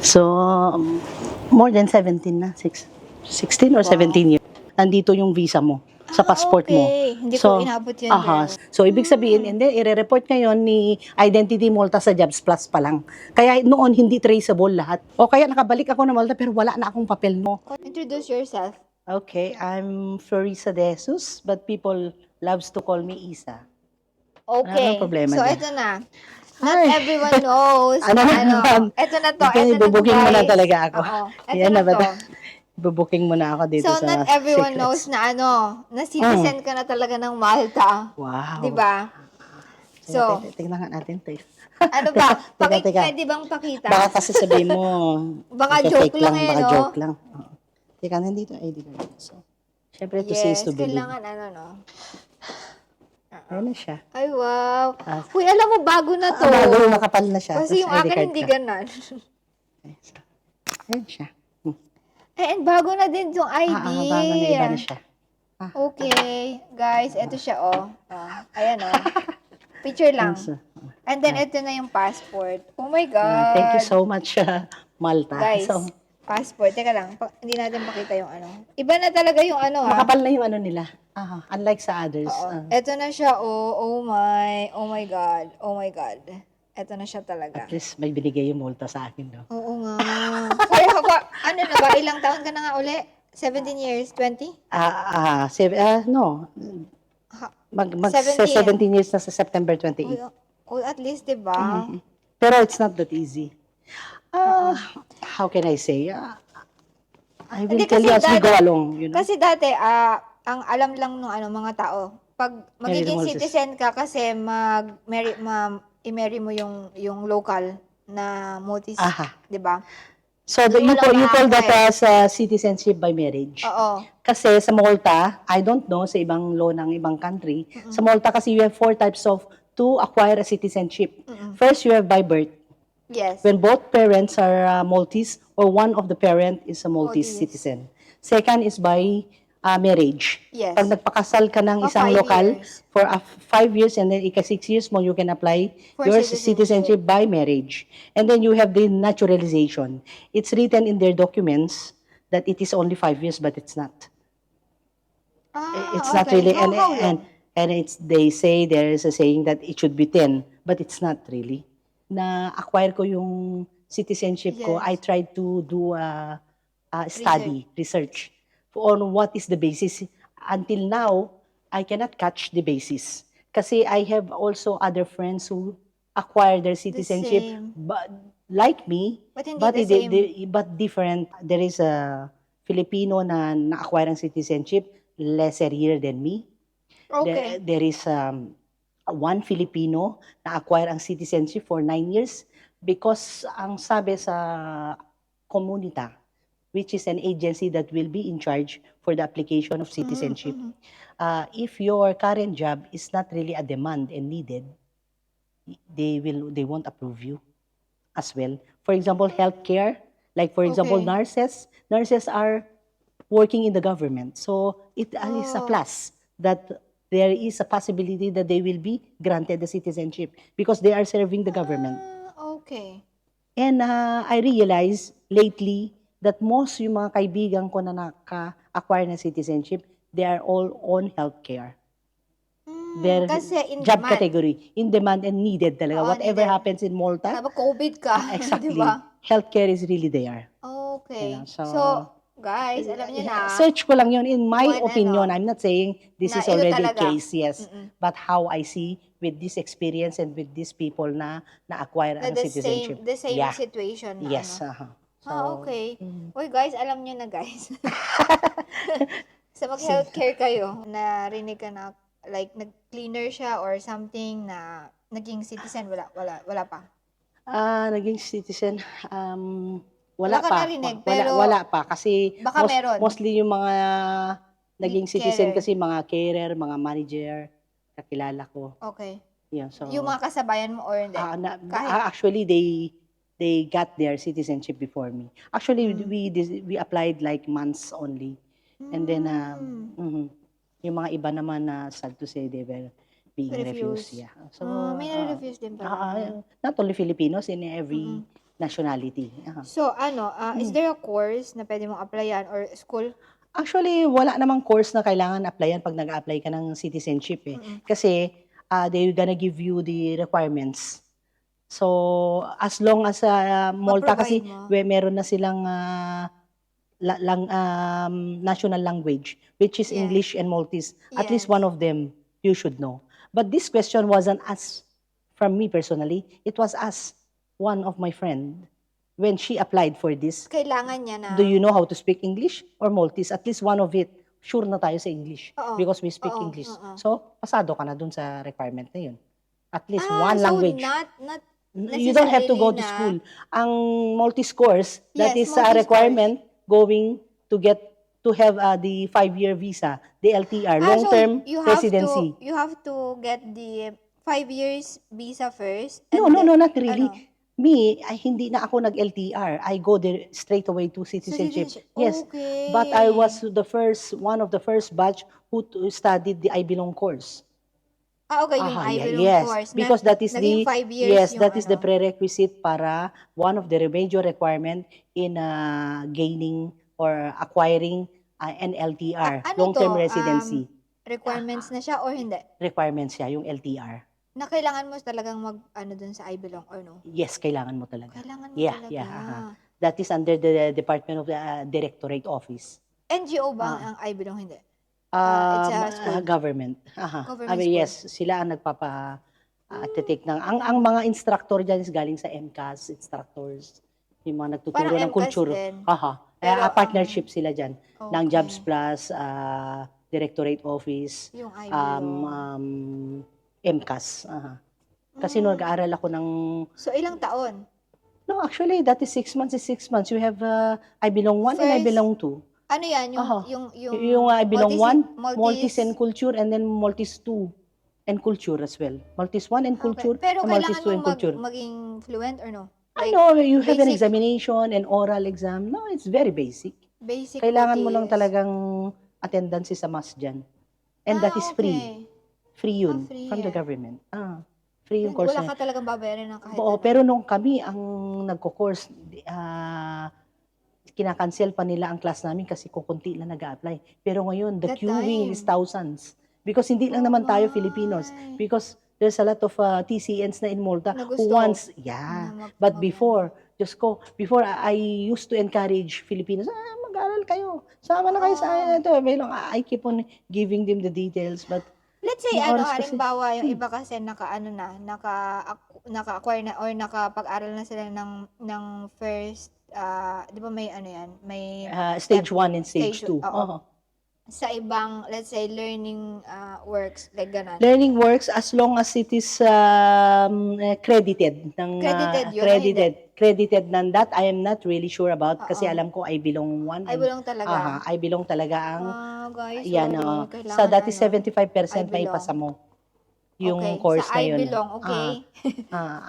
So, more than 17 na. 16 or Wow. 17 years. Nandito yung visa mo sa passport mo. Okay. Hindi ko inabot yun, girl. So, ibig sabihin, and then, i-report ngayon ni Identity Malta sa Jobs Plus pa lang. Kaya noon, hindi traceable lahat. O kaya nakabalik ako na Malta, pero wala na akong papel mo. Introduce yourself. Okay, I'm Florisa De Jesus, but people loves to call me Isa. Okay. Ano problema So, dyan? ito na. Not Ay. everyone knows. Ano naman? Ito na to. Ito, Ito na to, ibubuking mo na guys. talaga ako. Oo. Ito Yan na na ba to. Ibubuking mo na ako dito So, sa not everyone secrets. knows na na citizen ka na talaga ng Malta. Wow. Di ba? So, Tingnan nga natin to. ano ba? Teka. Pwede bang pakita? Baka kasi sabihin mo, Baka fake joke lang eh, baka no? joke lang. Oo. Teka, nandito ID card. So, syempre to see is to believe. kailangan no? Ayun na siya. Ay, wow. Uy, alam mo, bago na to. Bago yung makapal na siya. Kasi yung Tapos ID akin card hindi ka. ganon. Ayun siya. And bago na din yung ID. Bago na iba na siya. Okay. Guys, eto siya, Ayan, Picture lang. And then, ito na yung passport. Oh my God. Thank you so much, Malta. Guys, So, passport. Teka lang, hindi natin makita yung Iba na talaga yung makapal na yung ano nila. Unlike sa others. Ito na siya, oh my God. Oh my God. Ito na siya talaga. At least may binigay yung Malta sa akin, no? Oo nga. Kaya ano na ba? Ilang taon ka na nga uli? 17 years? 20? No. Mag 17. 17 years na sa September 28. At least, di ba? Pero it's not that easy. How can I say? I will Hindi, tell you kasi as we go dati- along, you know? Kasi dati, ang alam lang ng mga tao, pag magiging Moses. citizen ka kasi i-marry mo yung local na Maltese, di ba? So, Doon you mo lang call that ma-apply. as citizenship by marriage. Oo. Kasi sa Malta, I don't know sa ibang law ng ibang country, sa Malta kasi you have 4 types to acquire a citizenship. First, you have by birth. Yes. When both parents are Maltese or one of the parent is a Maltese Maltese. citizen. Second is by marriage. Yes. Pag nagpakasal ka ng For isang 5 lokal years. for 5 years and then ika 6 years mo, you can apply For your citizenship. citizenship by marriage. And then you have the naturalization. It's written in their documents that it is only 5 years, but it's not. It's not okay. really, How long? and they say there is a saying that it should be 10, but it's not really. Na-acquire ko yung citizenship ko, Yes. I tried to do a study, research on what is the basis. Until now, I cannot catch the basis. Kasi I have also other friends who acquire their citizenship, same. but like me, But hindi but the same. but different. There is a Filipino na na-acquire ang citizenship lesser year than me. Okay. There is one Filipino na acquire ang citizenship for 9 years because ang sabi sa Comunita, which is an agency that will be in charge for the application of citizenship, if your current job is not really a demand and needed, they won't approve you as well. For example, healthcare, like for example, Okay. nurses are working in the government. So it is a plus that there is a possibility that they will be granted the citizenship because they are serving the government. Okay. And I realized lately that most yung mga kaibigan ko na naka-acquire ng citizenship, they are all on healthcare. Their Kasi in job demand. category, in demand and needed talaga. Oo, Whatever needed. happens in Malta, Kapag COVID ka, exactly, di ba? healthcare is really there. Okay. You know, so, guys, alam niyo na. Search ko lang yun. In my Kung opinion, I'm not saying this na is ito already a talaga. case, yes. But how I see with this experience and with these people na acquire ang citizenship. The same Yeah. situation na Yes. okay. Uy, guys, alam niyo na, guys. Sa mag-healthcare kayo, narinig ka na, like, nag-cleaner siya or something na naging citizen, wala pa. Naging citizen, Wala wala ka pa. narinig, pero wala pa kasi baka meron. mostly yung mga naging citizen Carer. kasi mga carer, mga manager, kakilala ko. Okay. Yeah, so Yung mga kasabayan mo or hindi? actually they got their citizenship before me. Actually we applied like months only. And then yung mga iba naman na sad to say they were being refused. Yeah. So may na-refuse din pala. not only Filipinos, in every nationality. So, is there a course na pwede mong applyan or school? Actually, wala namang course na kailangan applyan pag nag-a-apply ka ng citizenship eh. Mm-mm. Kasi they're gonna give you the requirements. So, as long as Malta kasi Ma-provide mo. meron na silang national language, which is Yeah. English and Maltese. At least Yes. one of them you should know. But this question wasn't asked from me personally. It was asked one of my friend when she applied for this. Kailangan niya na. Do you know how to speak English or Maltese? At least one of it. Sure na tayo sa English. Oo. Because we speak Oo, English. oo. So, pasado ka na dun sa requirement na yun. At least Ah, one so language. not You don't have to go to necessarily na- school. Ang Maltese course, that Yes, is a Maltese requirement going to have the 5-year visa, the LTR, long-term so you have residency. you have to get the 5 years visa first. No, and no, then- no, not really. ano? Me, hindi na ako nag-LTR. I go there straight away to citizenship. Yes. Okay. But I was one of the first batch who studied the I Belong course. Okay, yung Aha, I Belong yes, course. because that is naging the 5 years yes, yung that is the ano. prerequisite para one of the major requirement in gaining or acquiring an LTR, Ano long-term to? residency. Requirements na siya or hindi? Requirements siya, yung LTR. Na kailangan mo talagang dun sa I Belong or no? Yes, kailangan mo talaga. Kailangan mo Yeah, talaga. yeah. That is under the Department of the Directorate Office. NGO ba ang I Belong hindi? It's a school. Government. Government Abi, school. yes, sila ang take ng ang mga instructor diyan is galing sa MCAS instructors. Yung mga nagtuturo Parang ng MCAS culture. din. Pero, Pero, partnership sila diyan ng Okay. Jobs Plus, Directorate Office, Yung I Belong. MCAS. Kasi nung nag-aaral ako ng So, ilang taon? No, actually that is 6 months. You have I Belong 1 and I First, Belong 2. Ano yan? Yung Yung I Belong 1, Maltese Maltese and Culture, and then Maltese 2 and Culture as well. Maltese 1 and Culture, Okay. Pero and Maltese kailangan 2 and mo Culture. maging fluent or no? I know, you have an basic- examination and oral exam. No, it's very basic. Basic Kailangan mo lang Maltese. talagang attendance sa must dyan. And that is free. Okay. Free yun free from the yan. government. Free yung course Wala na ka talagang babayaran ng kahit Oo, ano. pero nung kami ang nagko-course, kinakancel pa nila ang class namin kasi kukunti lang nag-a-apply. Pero ngayon, the That queuing time. is thousands. Because hindi lang Oh naman tayo my. Filipinos. Because there's a lot of TCNs na in Malta Na who gusto wants, na But before, before I used to encourage Filipinos, mag-aral kayo. Sama na kayo sa ito. I keep on giving them the details. But Let's say, Mga oras kasi. halimbawa, yung iba kasi naka-acquire na or nakapag-aral na sila ng first, di ba may may stage 1 and stage Stage 2. oo. Sa ibang, let's say, learning works, like ganon. Learning works as long as it is credited ng Credited yun, credited ng that I am not really sure about kasi Oo. alam ko I belong 1 I belong talaga. I belong talaga ang Guys, yan sorry, kailangan sa that is 75% I may belong. pasa mo yung okay. course sa na I yun. belong, okay?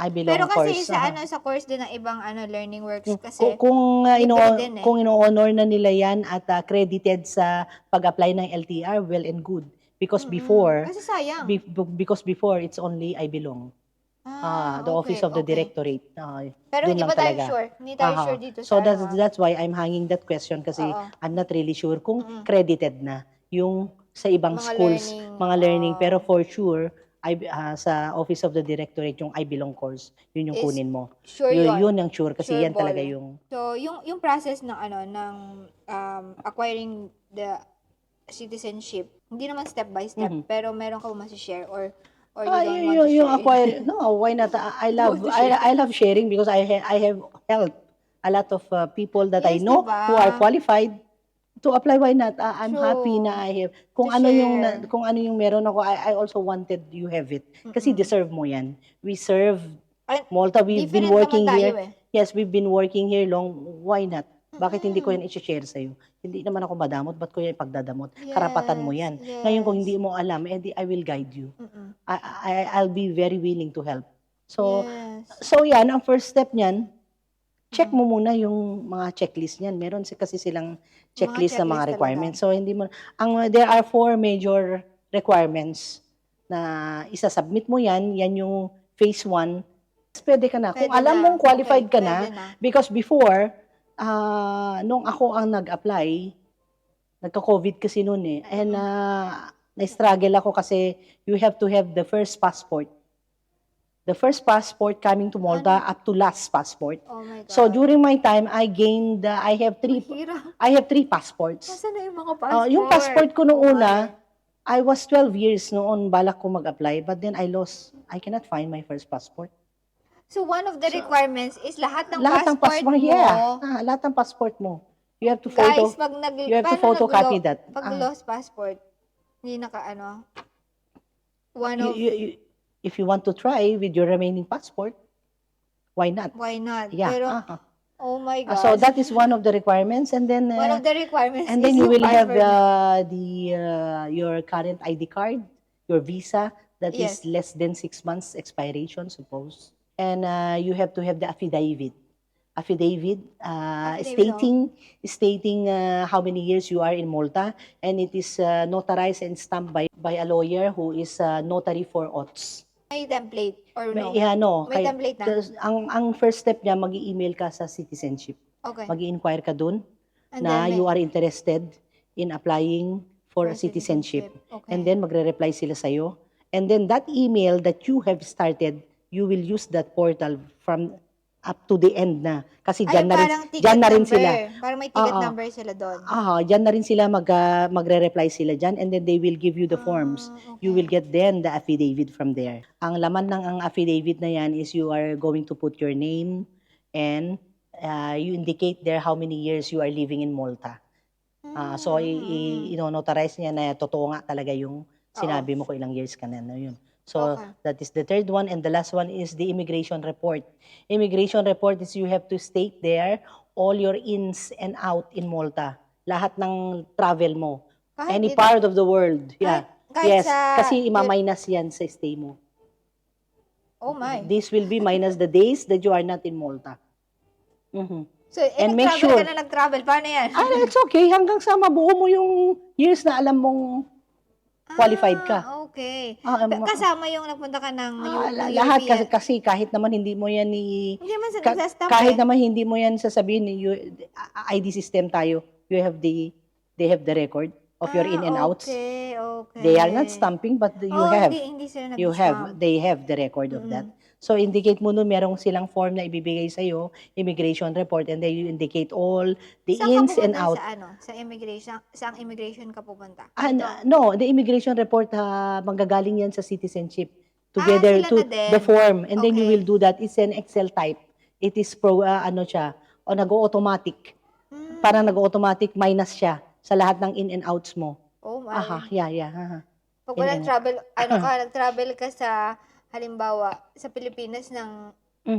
I belong Pero kasi course. sa course din ng ibang learning works kasi Kung libre din eh. kung ino-honor na nila yan at credited sa pag-apply ng LTR, well and good. Because before, kasi sayang. because before it's only I belong. The office of the directorate. Pero dun hindi lang pa tayo talaga. sure. Hindi tayo sure dito So sa that's why I'm hanging that question kasi Oo. I'm not really sure kung credited na yung sa ibang Mga schools, learning, mga learning. Pero for sure, sa office of the directorate, yung I belong course, yun yung Is kunin mo. sure yun. Yun ang sure kasi Sure yan talaga ball. yung So, yung process ng ng acquiring the citizenship, hindi naman step by step, pero meron ka ba share or you don't want to share? yung acquire. No, why not? I love sharing because I have helped a lot of people that I Yes, know diba? who are qualified to apply. Why not? I'm True. happy na I have. Kung To ano share. kung ano yung meron ako, I also wanted you have it. Kasi deserve mo yan. We serve Ay, Malta. We've been different working naman tayo here. Yes, we've been working here long. Why not? Bakit hindi ko yan i-share sa'yo? Hindi naman ako madamot, ba't ko yan ipagdadamot? Karapatan mo yan. Yes, Ngayon kung yes. hindi mo alam, I will guide you. I'll be very willing to help. So, yes. so yan, ang first step niyan, check mo muna yung mga checklist niyan. Meron kasi silang checklist na mga checklist requirements. So, hindi mo, there are 4 major requirements na isasubmit mo yan. Yan yung phase 1 Pwede ka na. Kung Pwede alam na. mong qualified Okay, ka na, pwede na. because before, nung ako ang nag-apply, nagka-COVID kasi noon eh, and na-struggle ako kasi you have to have the first passport. The first passport coming to Malta up to last passport. Oh my God. So during my time, I gained, Mahirap. I have three passports. Nasaan na yung mga passport? Yung passport ko noong Oh una, my. I was 12 years noon balak ko mag-apply, but then I cannot find my first passport. So, one of the requirements is lahat ng Lahat ng passport mo. yeah. Lahat ng passport mo. You have to Guys, photo, you have to photocopy that. Pag lost passport, hindi one of, If you want to try with your remaining passport, why not? why not? Yeah. Pero, oh my God. So that is one of the requirements, and then one of the requirements and is then you yung will have passport. your current ID card, your visa that Yes. is less than 6 months expiration, suppose. And you have to have the affidavit. Affidavit, stating how many years you are in Malta, and it is notarized and stamped by a lawyer who is notary for oaths. May template or no? Yeah, no. May template na? Ang first step niya, mag-i-email ka sa citizenship. Okay. Mag-i-inquire ka dun And na then you are interested in applying for citizenship. Okay. And then magre-reply sila sa'yo. And then that email that you have started, you will use that portal from up to the end na. Kasi dyan na rin sila. Parang may ticket number sila doon. Dyan na rin sila magre-reply sila dyan, and then they will give you the forms. Okay. You will get then the affidavit from there. Ang laman ng ang affidavit na yan is you are going to put your name and you indicate there how many years you are living in Malta. So, notarize niya na totoo nga talaga yung sinabi mo ko ilang years ka na yun. So, that is the third one. And the last one is the immigration report. Immigration report is you have to state there all your ins and out in Malta. Lahat ng travel mo. Any part of the world. Yeah. Yes. Kasi ima-minus yan sa stay mo. Oh my. This will be minus the days that you are not in Malta. Mm-hmm. So, And make nag-travel sure- ka na nag-travel. Paano yan? It's okay. Hanggang sa mabuo mo yung years na alam mong qualified ka. Okay. Kasama yung nagpunta ka ng lahat European. kasi kahit naman hindi mo yan Hindi man sa stamp kahit naman hindi mo yan sasabihin ID system tayo, they have the record of your in and outs. Okay. They are not stamping, but you have. Hindi sila They have the record of that. So indicate mo nun merong silang form na ibibigay sa iyo, immigration report, and then you indicate all the ins and outs. Sa immigration? Saan immigration ka pupunta? No, the immigration report manggagaling yan sa citizenship together sila to na din. the form, and then you Okay. will do that. It's an Excel type. It is nag-automatic. Parang nag-automatic minus siya sa lahat ng in and outs mo. Oh my. Yeah. Pag wala nag-travel ka sa, halimbawa, sa Pilipinas ng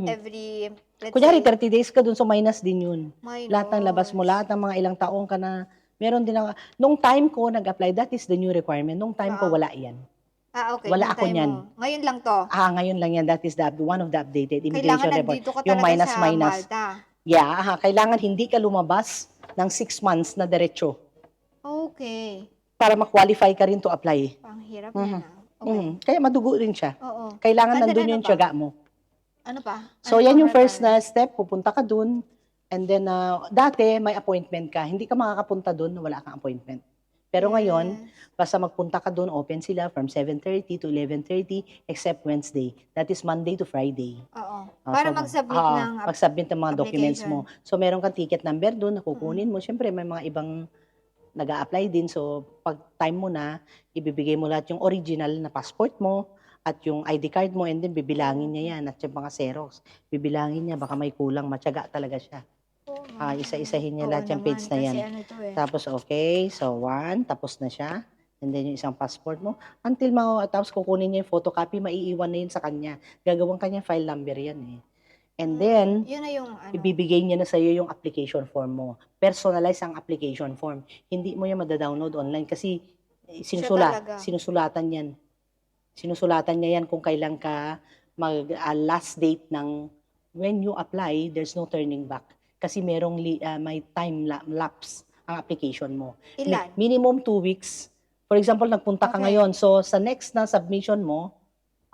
every, let's Kunyari, say, 30 days ka dun, so minus din yun. my Lahat ng labas mo, Lord. lahat ng mga ilang taong ka na, meron din ako. Nung time ko nag-apply, that is the new requirement. Nung time ko, wala yan. Okay. Wala nung ako time niyan. mo. Ngayon lang to. Ngayon lang yan. That is one of the updated Kailangan immigration report. nandito ka Yung talaga sa minus. Malta. Yeah, kailangan hindi ka lumabas ng 6 months na diretso Okay. para ma-qualify ka rin to apply. Ang hirap na. Okay. Kaya madugo rin siya. Oo. Kailangan And then nandun ano yung pa? tiyaga mo. Ano pa? So, Ano yan pa yung first requirement? na step. Pupunta ka dun. And then, dati, may appointment ka. Hindi ka makakapunta dun na wala kang appointment. Pero ngayon, basta magpunta ka dun, open sila from 7:30 to 11:30, except Wednesday. That is Monday to Friday. Oo. Para mag-submit ng mag-submit ng mga documents application. mo. So, meron kang ticket number dun na kukunin mo. Siyempre, may mga ibang nag-a-apply din. So, pag time mo na, ibibigay mo lahat yung original na passport mo at yung ID card mo, and then bibilangin niya yan at yung mga xerox. Bibilangin niya, baka may kulang, matyaga talaga siya. Isa-isahin niya Oo lahat yung naman, page na yan. kasi ano to eh. Tapos, okay, so 1, tapos na siya. And then yung isang passport mo. Tapos kukunin niya yung photocopy, maiiwan na yun sa kanya. Gagawang kanya file number yan eh. And then, Yun na yung ano. ibibigay niya na sa iyo yung application form mo. Personalize ang application form. Hindi mo yan madadownload online kasi talaga. sinusulatan yan. Sinusulatan niya yan kung kailan ka last date ng when you apply, there's no turning back. Kasi may time lapse ang application mo. Ilan? Minimum 2 weeks. For example, nagpunta ka Okay. ngayon. So, sa next na submission mo,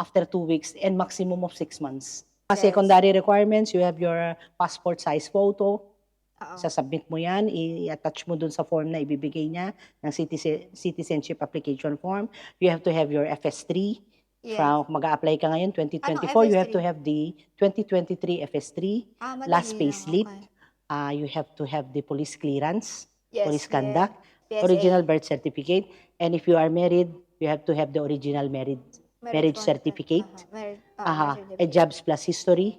after 2 weeks, and maximum of 6 months. Yes. Secondary requirements, you have your passport size photo. Oo. Sasubmit mo yan, i-attach mo dun sa form na ibibigay niya ng citizenship application form. You have to have your FS3. Yes. Mag-a-apply ka ngayon, 2024, Anong you have to FS3? have the 2023 FS3, Madali last lang. payslip. Okay. You have to have the police clearance, Yes, police yeah. conduct, PSA. original birth certificate, and if you are married, you have to have the original marriage certificate. Marriage A certificate. jobs plus history.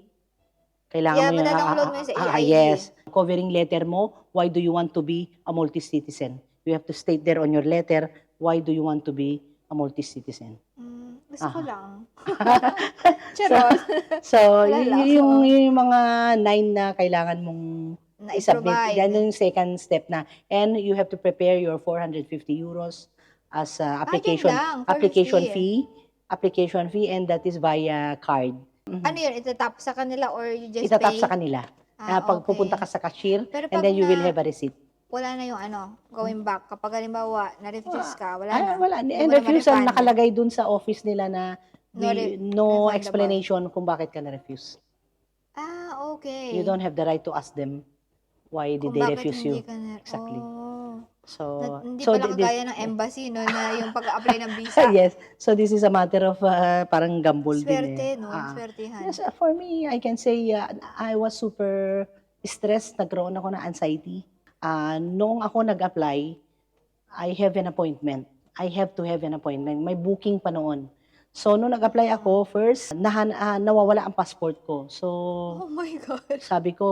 Kailangan Yeah, mo yung, madadownload mo yun sa AIG. yes. Covering letter mo, why do you want to be a multi-citizen? You have to state there on your letter, why do you want to be a multi-citizen? Gusto ko lang. Charot. So, Wala lang. yung mga 9 na kailangan mong i-submit. i-provide. Yan yung second step na. And you have to prepare your 450 euros as application lang, 450. Application fee, and that is via card. Ano yun? Itatap sa kanila or you just Itatap pay? sa kanila. Pag Okay. pupunta ka sa cashier, Pero and pag then you will na- have a receipt. Wala na yung going back. Kapag halimbawa, na-refuse ka, wala na. Wala. Hindi And mo na refusal, ma-refund. nakalagay dun sa office nila na No no refundable. explanation kung bakit ka na-refuse. Okay. You don't have the right to ask them why did Kung they bakit refuse hindi you. ka na... Exactly. Oh. So, Hindi so pala this- kagaya ng embassy, no, na yung pag-apply ng visa. yes. So this is a matter of parang gamble din Swerte, eh. no? Swertihan. Yes, for me, I can say I was super stressed. Nagkaroon ako ng anxiety. Noong ako nag-apply, I have an appointment. I have to have an appointment. May booking pa noon. So, noong nag-apply ako, first, nawawala ang passport ko. So, Oh my God. sabi ko,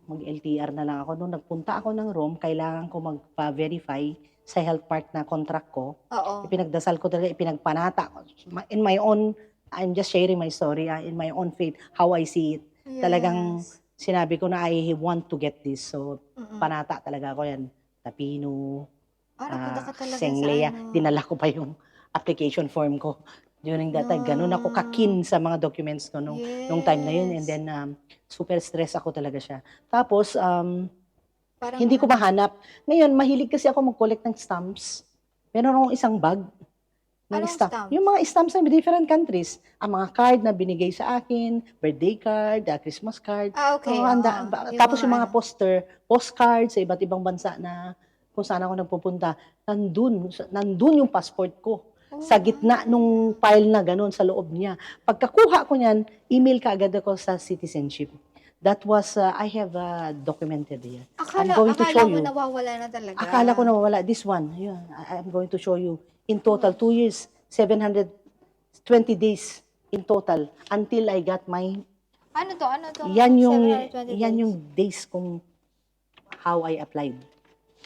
mag-LTR na lang ako. Noong nagpunta ako ng Rome, kailangan ko magpa-verify sa health part na contract ko. Oo. Ipinagdasal ko talaga, ipinagpanata ko. In my own, I'm just sharing my story, in my own faith, how I see it. Talagang sinabi ko na I want to get this. So, panata talaga ako yan. Tapino, Napunta ka talaga Senglea. sa ano. Dinala ko pa yung application form ko. During that time, ganun ako kakin sa mga documents ko nung time na yun. And then, super stress ako talaga siya. Tapos, Parang hindi ko mahanap. Ngayon, mahilig kasi ako mag-collect ng stamps. Meron akong isang bag. Ng Anong stamp. stamp? Yung mga stamps ng different countries. Ang mga card na binigay sa akin, birthday card, Christmas card. Okay. Tapos yung mga postcards sa iba't ibang bansa na kung saan ako nagpupunta, nandun yung passport ko. Sa gitna nung file na ganun, sa loob niya. Pagkakuha ko niyan, email ka agad ako sa citizenship. That was, I have documented here. I'm going to show Akala mo you. nawawala na talaga. Akala ko nawawala. This one, yun, I'm going to show you. In total, 2 years, 720 days in total until I got my... Ano to? Yan 720 yung days kung how I applied.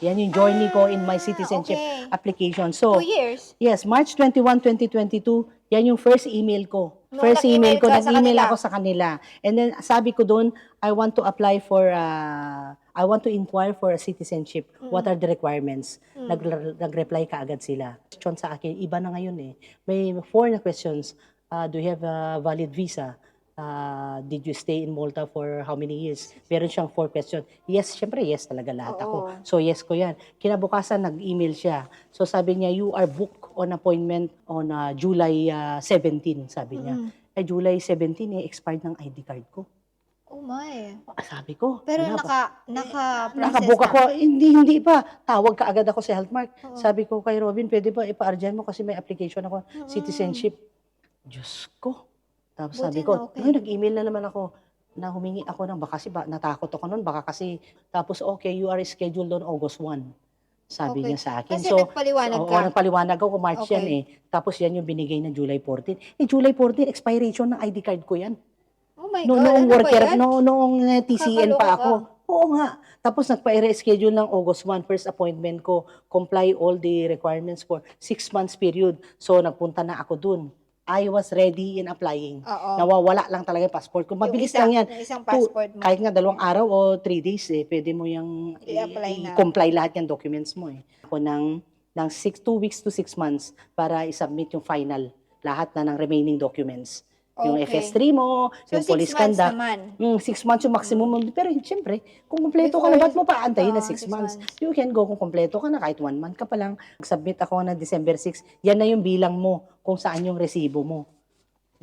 Yan yung journey ko in my citizenship okay. application. So, 2 years? yes, March 21, 2022, yan yung first email ko. No, First email ko, nag-email ka sa nag-email kanila. ako sa kanila. And then, sabi ko doon, I want to apply for, I want to inquire for a citizenship. What are the requirements? Nag-reply ka agad sila. Question sa akin, iba na ngayon eh. May 4 na questions. Do you have a valid visa? Did you stay in Malta for how many years? Meron siyang 4 questions. Yes, syempre yes talaga lahat ako. So yes ko yan. Kinabukasan nag-email siya. So sabi niya, you are booked on appointment on July 17, sabi niya. July 17 expired ng ID card ko. Oh my. Sabi ko. Pero wala ba? naka-process Nakabook na. ako. Hindi pa. Tawag ka agad ako sa Healthmark. Sabi ko kay Robin, pwede ba ipa-argyan mo kasi may application ako, citizenship. Diyos ko. Tapos Buti sabi na ko, okay. nag-email na naman ako na humingi ako ng baka kasi natakot ako noon baka kasi tapos okay, you are scheduled on August 1. Sabi Okay. niya sa akin. Kasi nagpaliwanag oo, ka. nagpaliwanag ako kung March Okay. yan eh. Tapos yan yung binigay na July 14. July 14, expiration ng ID card ko yan. Oh my Noong God, ano ba worker, yan? noong TCN Kakaloka pa ako. ka. Oo nga. Tapos nagpa-reschedule ng August 1, first appointment ko. Comply all the requirements for 6 months period. So nagpunta na ako dun. I was ready in applying. Oo. Nawawala lang talaga yung passport ko. Mabilis lang yan. Yung isang passport mo. Kahit nga 2 araw o 3 days pwede mo yung I-apply na. i-comply lahat yung documents mo Ako ng 2 weeks to 6 months para i-submit yung final. Lahat na ng remaining documents. Yung Okay. FS3 mo, So, yung 6 police months conduct. naman. 6 months yung maximum. Pero siyempre, kung kumpleto ka na, Before- ba't mo pa antayin na 6 6 months? months. You can go kung kumpleto ka na kahit 1 month ka pa lang. Submit ako ng December 6. Yan na yung bilang mo kung saan yung resibo mo.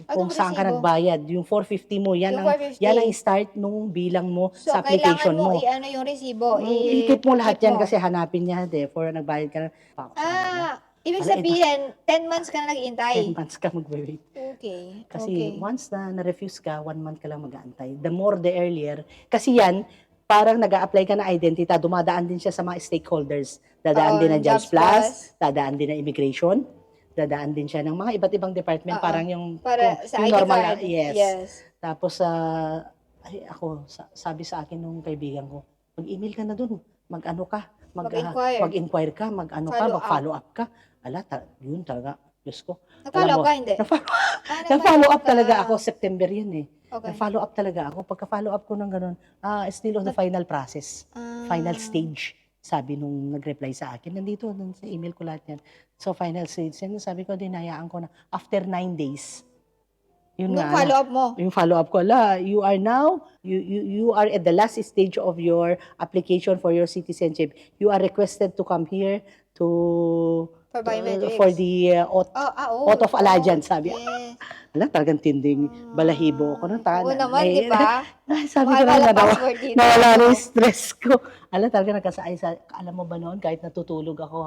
kung Anong saan ka resibo? nagbayad. Yung 450 mo, Yung 450. yan ang start nung bilang mo So, sa application kailangan mo mo. i-ano yung resibo, I-keep mo lahat i-keep yan mo. kasi hanapin niya, therefore nagbayad ka na. Pa ako sa kanila. Ibig Ala, sabihin, 10 months ka na 10 nag-iintay. months ka mag-wait. Okay. Kasi Okay. once na na-refuse ka, 1 month ka lang mag-aantay. The more, the earlier. Kasi yan, parang nag-a-apply ka na identity, dumadaan din siya sa mga stakeholders. Dadaan Oo, din ng ng Jobs Jobs Plus, Plus. dadaan din ng Immigration, dadaan din siya ng mga iba't ibang department, Oo. parang yung, Para sa yung ID normal, card. yes. Yes. Tapos, sabi sa akin nung kaibigan ko, mag-email ka na dun, mag-ano ka, Mag-inquire. mag-inquire ka, mag-ano ka, Follow up. mag-follow up ka. Ala, yun talaga, Diyos ko. Nag-follow Alam up mo, ka, hindi? Nag-follow up ka. talaga ako, September yun eh. Okay. Nag-follow up talaga ako. Pagka-follow up ko ng ganun, still on the final process, final stage. Sabi nung nag-reply sa akin, nandito dun sa email ko lahat yan. So, final stage. Yan, sabi ko, dinayaan ko na, after 9 days, yun Nung nga, follow up mo. yung follow-up ko, you are now, you are at the last stage of your application for your citizenship. You are requested to come here For biometrics. for the oath of allegiance, sabi. Yes. Wala, talagang tinding balahibo ako. Oo naman, di ba? Sabi ko Mahal na, password dito. nawala na yung stress ko. Alam, talaga alam mo ba noon, kahit natutulog ako,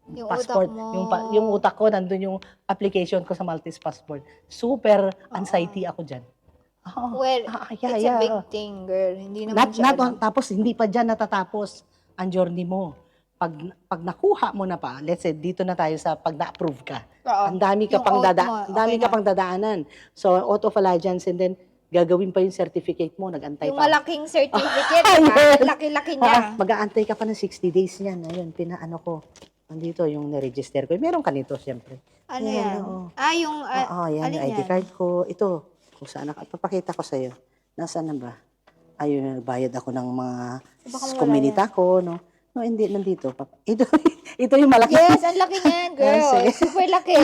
Yung passport, utak mo. yung utak ko, nandun yung application ko sa Maltese passport. Super anxiety ako dyan. Well, it's a big thing, girl. Hindi naman siya alam. Tapos, hindi pa dyan natatapos ang journey mo. Pag nakuha mo na pa, let's say, dito na tayo sa pag na-approve ka. Oo. Ang dami ka Yung pang oath mo, okay na. dadaanan. So, oath of allegiance, and then, gagawin pa yung certificate mo, nag-antay Yung pa. malaking certificate, Yes. laki-laki niya. Mag-aantay ka pa ng 60 days yan. Ayun, pinaano ko. Nandito yung na-register ko. Meron ka nito, siyempre. Ano Ayan, yan? oo. Yung, Yan alin yung ID yan? card ko. Ito, kung saan papakita ko sa'yo. Nasaan na ba? Ayun, nagbayad ako ng mga Baka mawala komunita ko, no? No, hindi, nandito. Ito yung malaki. Yes, ang laki niyan, girl. Sige. Super laki.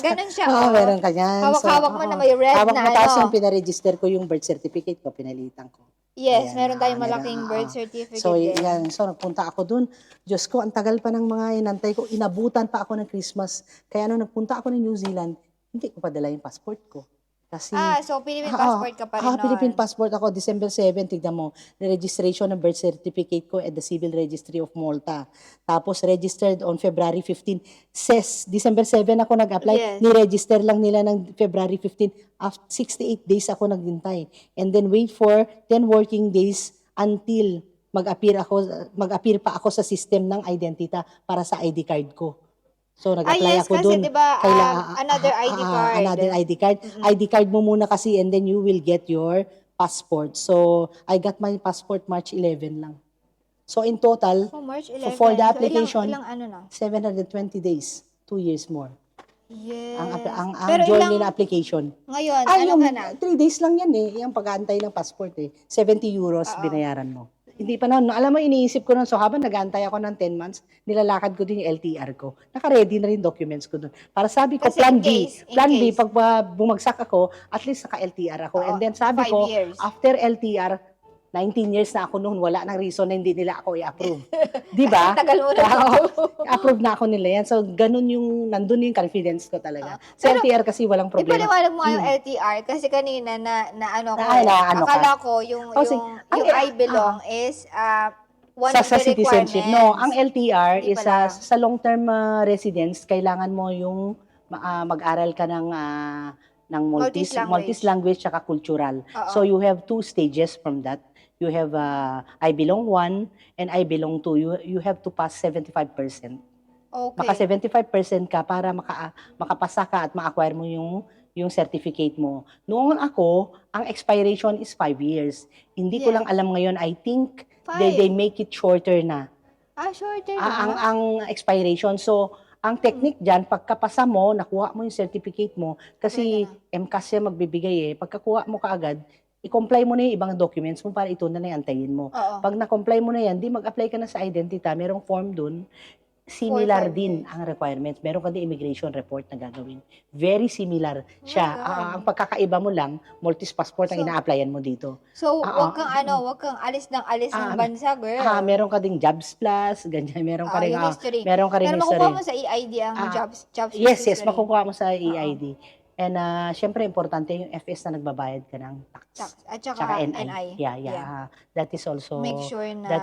Ganun siya. Oo, meron ka yan. Hawak-hawak mo na may red hawak na mo, tapos ano. yung pinaregister ko yung birth certificate ko, pinalitan ko. Yes, Ayan, meron tayong meron, malaking birth certificate So, din. yan. So, nagpunta ako dun. Diyos ko, ang tagal pa ng mga inantay ko. Inabutan pa ako ng Christmas. Kaya nung nagpunta ako ng New Zealand, hindi ko padala yung passport ko. Kasi, So Philippine passport ka pa rin noon. Philippine passport ako. December 7, tignan mo. Registration ng birth certificate ko at the Civil Registry of Malta. Tapos, registered on February 15. Says, December 7 ako nag-apply. Yes. Ni-register lang nila ng February 15. After 68 days ako naghintay. And then, wait for 10 working days until mag-appear pa ako sa system ng identita para sa ID card ko. So, nag-apply yes, ako kasi doon. diba, another ID card. Another ID card. ID card mo muna kasi and then you will get your passport. So, I got my passport March 11 lang. So, in total, March 11. for the So, application, ilang ano na? 720 days. 2 years more. Yes. Ang Pero journey na application. Ngayon, ano ka na? 3 days lang yan eh. Yung pag-aantay ng passport eh. 70 euros binayaran mo. Hindi pa noon. Alam mo, iniisip ko noon. So, habang nag-aantay ako ng 10 months, nilalakad ko din yung LTR ko. Naka-ready na rin documents ko doon. Para sabi ko, Kasi plan in B. case. Plan B, pag bumagsak ako, at least naka-LTR ako. And then sabi 5 ko, years. after LTR, 19 years na ako noon, wala nang reason na hindi nila ako i-approve. Di ba? Tagal mo na Approve na ako nila yan. So, ganun yung confidence ko talaga. Sa Pero, LTR kasi walang problema. Ipaliwanag mo nga yung LTR kasi kanina na ano ko, ano ka? akala ko yung I belong is one of sa the citizenship. requirements. No, ang LTR Hindi is pala. sa long-term residence, kailangan mo yung mag-aral ka ng Maltese language tsaka cultural. Oo. So you have 2 stages from that. You have I belong 1 and I belong 2. You have to pass 75%. Okay. Maka 75% ka para makapasa ka at ma-acquire mo yung certificate mo. Noon ako, ang expiration is 5 years. Hindi ko lang alam ngayon, I think they make it shorter na. Shorter na. Ang expiration. So, ang technique dyan, pagkapasa mo, nakuha mo yung certificate mo, kasi MCAS yan magbibigay eh. Pagkakuha mo kaagad, i-comply mo na yung ibang documents mo para ito na antayin mo. Oo. Pag na-comply mo na yan, di mag-apply ka na sa identita, merong form dun, similar 4-5 din years. ang requirements. Meron ka din immigration report na gagawin. Very similar siya. Ang pagkakaiba mo lang, Maltese passport ang ina-applyan mo dito. So, wag kang alis ng bansa, girl. Meron ka ding Jobs Plus, ganyan. Meron ka rin yung history. meron ka rin Pero history. makukuha mo sa EID ang jobs Yes, history. makukuha mo sa EID. And syempre, importante yung FS na nagbabayad ka ng tax. Tax. At Tsaka saka NI. NI. Yeah. That is also Make sure na...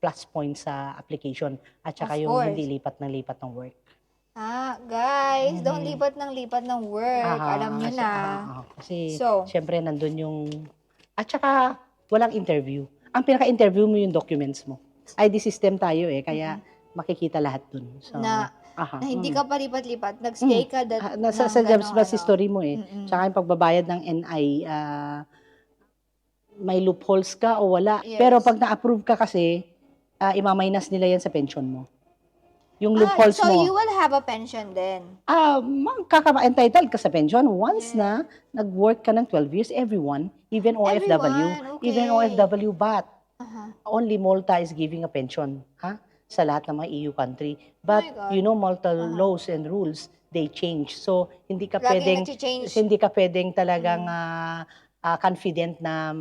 plus point sa application. At saka Of yung course. hindi lipat ng work. Guys, don't lipat ng work. Alam nyo na. Kasi, So, syempre, nandun yung... At saka, walang interview. Ang pinaka-interview mo yung documents mo. ID system tayo kaya makikita lahat dun. So, na hindi ka pa lipat-lipat, nag-stay ka sa jobs plus history mo Tsaka yung pagbabayad ng NI, may loopholes ka o wala. Yes. Pero pag na-approve ka kasi, imaminus nila yan sa pension mo. Yung loopholes so mo. you will have a pension then? Entitled ka sa pension once na nag-work ka ng 12 years, everyone, even OFW, even OFW, but only Malta is giving a pension sa lahat ng mga EU country. But, Malta laws and rules, they change. So, hindi ka pwedeng talagang confident na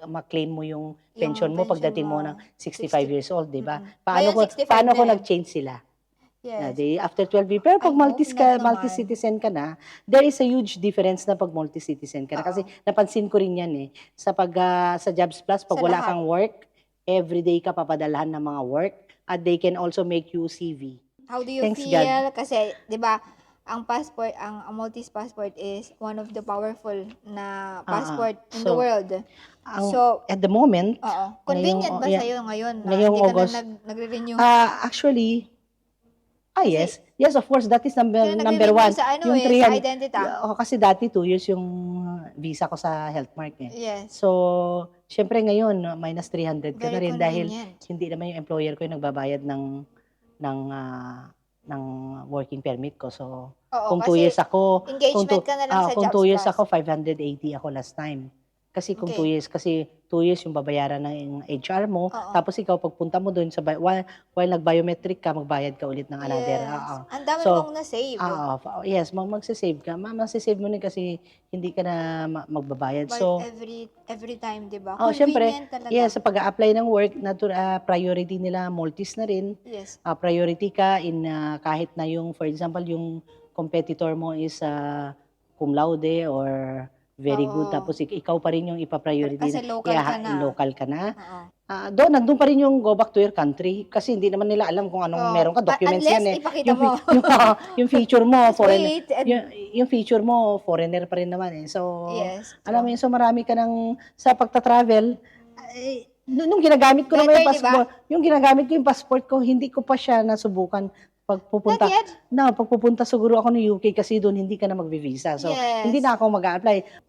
ma-claim mo yung pension mo pagdating mo ng 65 years old, di ba? Paano ko nag-change sila? Yes. After 12 years. Pero pag multi-citizen ka na, there is a huge difference na pag multi-citizen ka na. Kasi napansin ko rin yan sa Jobs Plus, pag wala kang work, everyday ka papadalahan ng mga work, at they can also make you CV. How do you feel? God. Kasi, di ba, ang Maltese passport is one of the powerful na passport in the world. So, at the moment, convenient ba sa'yo ngayon na ngayong hindi August, ka na nagre-renew? Actually, yes. Yes, of course, that is number one. Sa yung sa Identita. Kasi dati 2 years yung visa ko sa Healthmark Yes. So, syempre ngayon, minus 300 ka na rin dahil hindi naman yung employer ko yung nagbabayad ng working permit ko. So, kung 2 years ako, engagement ka na lang sa kung Jobs 2 years Plus. ako, 580 ako last time. Kasi kung 2 years, kasi 2 years yung babayaran ng HR mo, tapos ikaw pagpunta mo doon sa while nag-biometric ka, magbayad ka ulit ng another. Ang dami mong na-save. Yes, magsisave ka. Masisave mo rin kasi hindi ka na magbabayad. But so every time, 'di ba? Syempre, talaga. yes, sa pag-a-apply ng work, priority nila Maltese na rin. Yes. Priority ka in kahit na yung, for example, yung competitor mo is cum laude or very good. Tapos ikaw pa rin yung ipa-priority. Kasi local ka na. Nandun pa rin yung go back to your country. Kasi hindi naman nila alam kung anong meron ka. Documents yan ipakita mo. yung feature mo, foreigner. Yung feature mo, foreigner pa rin naman So, yes, alam mo yun, so marami ka sa pagta-travel, nung ginagamit ko naman yung passport, yung ginagamit ko yung passport ko, hindi ko pa siya nasubukan pagpupunta. Pagpupunta siguro ako ng UK kasi doon hindi ka na magvi-visa. So, hindi na ako mag-a-apply.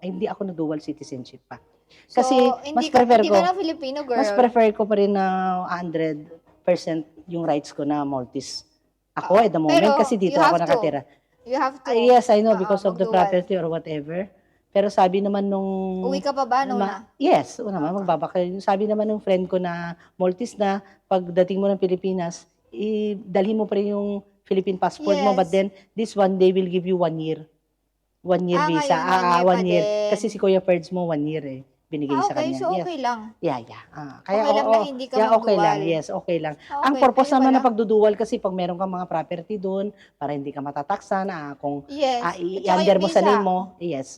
Hindi ako na dual citizenship pa. Kasi, mas prefer ko, na Filipino girl. Mas prefer ko pa rin na 100% yung rights ko na Maltese. Ako at the moment, kasi dito ako nakatira. You have to. Yes, I know, because of the property or whatever. Pero sabi naman nung... Uwi ka pa ba na? Yes, naman, magbabakal. Sabi naman nung friend ko na Maltese na, pagdating mo ng Pilipinas, dalhin mo pa rin yung Philippine passport mo, but then this one they will give you 1 year. 1 year visa. 1 year. Kasi si Kuya Ferds mo 1 year binigay sa kanya. So okay lang. Yeah. Kaya okay lang na hindi ka magduwal. Okay lang. Yes, okay lang. Ang purpose naman na pagduduwal kasi pag meron kang mga property doon, para hindi ka matataksan, kung i-under mo sa name mo. Yes.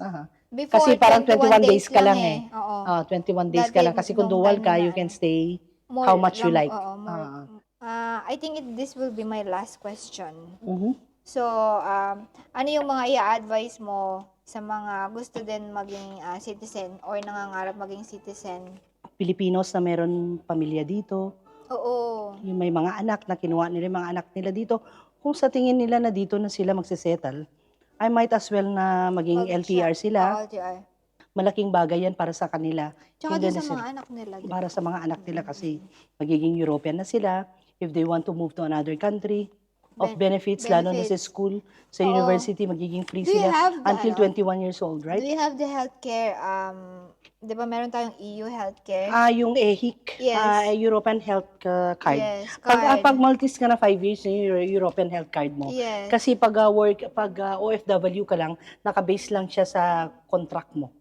Kasi parang 21 days ka lang 21 days ka lang. Kasi kung dual ka, you can stay how much you like. I think this will be my last question. So, ano yung mga i-advise mo sa mga gusto din maging citizen or nangangarap maging citizen? Pilipinos na meron pamilya dito. Oo. Yung may mga anak na kinuha nila yung mga anak nila dito. Kung sa tingin nila na dito na sila magsisettle, I might as well na maging LTR sila. LTR. Malaking bagay yan para sa kanila. Tsaka din sa mga anak nila. Para sa mga anak nila kasi magiging European na sila. If they want to move to another country, of benefits, lalo na sa school, sa university, magiging free sila until 21 years old, right? Do you have the healthcare, di ba meron tayong EU healthcare? Yung EHIC, European Health Card. Yes, Pag Maltese ka na 5 years, yung European Health Card mo. Yes. Kasi pag OFW ka lang, nakabase lang siya sa contract mo.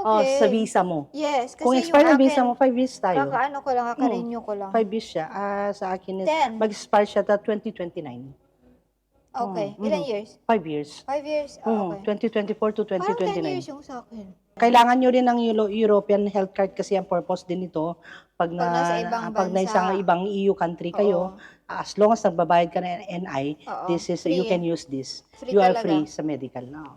Okay. Sa visa mo. Yes. Kasi kung expire ang visa mo, 5 years tayo. Kaka-renew ko lang. 5 years siya. Sa akin, 10. mag-expire siya ta 2029. Okay. Ilang years? 5 years. 5 years? Oh, okay. 2024 to Parang 10 2029. years yung sa akin. Kailangan nyo rin ng European health card kasi ang purpose din nito pag nasa ibang pag na bansa. isang ibang EU country kayo, Oo. as long as nagbabayad ka ng NI, Oo. this is Free you can eh. use this. Free You are talaga. free sa medical na.